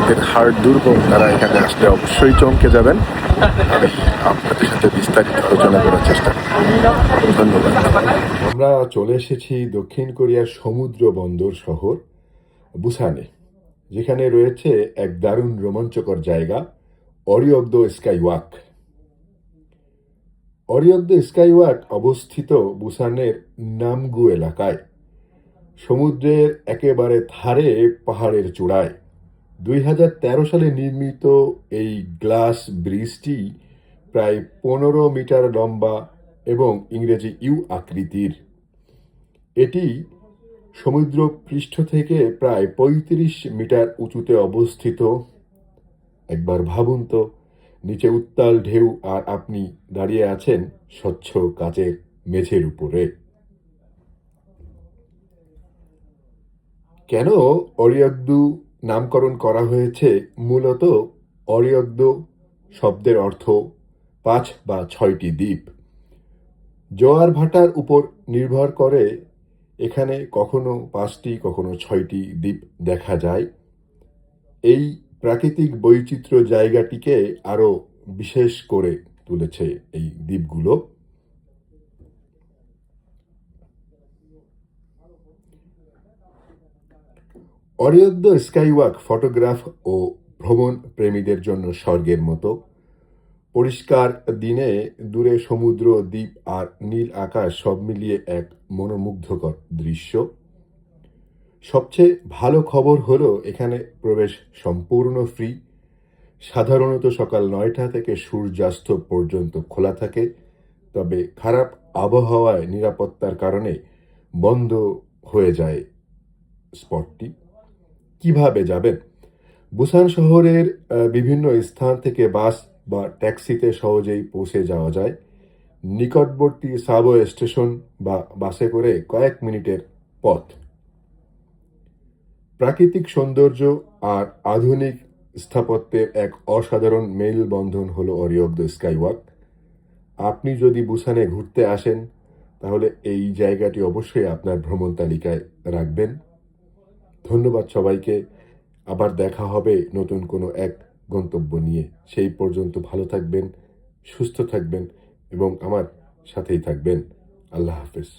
যাদের হার্ট দুর্বল তারা এখানে আসলে অবশ্যই চমকে যাবেন। আমি আপনাদের সাথে বিস্তারিত আলোচনা করার চেষ্টা করব। ধন্যবাদ। আমরা চলে এসেছি দক্ষিণ কোরিয়ার সমুদ্র বন্দর শহর বুসানে, যেখানে রয়েছে এক দারুণ রোমাঞ্চকর জায়গা, অরিয়গ্দ স্কাইওয়াক। অরিয়গ্দ স্কাইওয়াক অবস্থিত বুসানের নামগু এলাকায়, সমুদ্রের একেবারে ধারে পাহাড়ের চূড়ায়। 2013 সালে নির্মিত এই গ্লাস ব্রিজটি প্রায় 15 মিটার লম্বা এবং ইংরেজি ইউ আকৃতির। এটি সমুদ্র পৃষ্ঠ থেকে প্রায় 35 মিটার উঁচুতে অবস্থিত। একবার ভাবুন তো, নিচে উত্তাল ঢেউ আর আপনি দাঁড়িয়ে আছেন স্বচ্ছ কাচের মেঝের উপরে। কেন অরিয়গ্দু নামকরণ করা হয়েছে? মূলত অরিয়গ্দু শব্দের অর্থ 5 বা 6টি দ্বীপ। জোয়ার ভাটার উপর নির্ভর করে এখানে কখনো 5টি কখনো 6টি দ্বীপ দেখা যায়। এই প্রাকৃতিক বৈচিত্র্য জায়গাটিকে আরো বিশেষ করে তুলেছে এই দ্বীপগুলো। অরিয়গ্দ স্কাইওয়াক ফটোগ্রাফ ও ভ্রমণ প্রেমীদের জন্য স্বর্গের মতো। পরিষ্কার দিনে দূরে সমুদ্র, দ্বীপ আর নীল আকাশ সব মিলিয়ে এক মনোমুগ্ধকর দৃশ্য। সবচেয়ে ভালো খবর হলো এখানে প্রবেশ সম্পূর্ণ ফ্রি। সাধারণত সকাল 9টা থেকে সূর্যাস্ত পর্যন্ত খোলা থাকে, তবে খারাপ আবহাওয়ায় নিরাপত্তার কারণে বন্ধ হয়ে যায় স্পটটি। কিভাবে যাবেন? বুসান শহরের বিভিন্ন স্থান থেকে বাস বা ট্যাক্সিতে সহজেই পৌঁছে যাওয়া যায়। নিকটবর্তী সাবওয়ে স্টেশন বা বাসে করে কয়েক মিনিটের পথ। প্রাকৃতিক সৌন্দর্য আর আধুনিক স্থাপত্যের এক অসাধারণ মেলবন্ধন হলো অরিয়গ্দ স্কাইওয়াক। আপনি যদি বুসানে ঘুরতে আসেন তাহলে এই জায়গাটি অবশ্যই আপনার ভ্রমণ তালিকায় রাখবেন। ধন্যবাদ সবাইকে। আবার দেখা হবে নতুন কোনো এক গন্তব্য নিয়ে। সেই পর্যন্ত ভালো থাকবেন, সুস্থ থাকবেন এবং আমার সাথেই থাকবেন। আল্লাহ হাফেজ।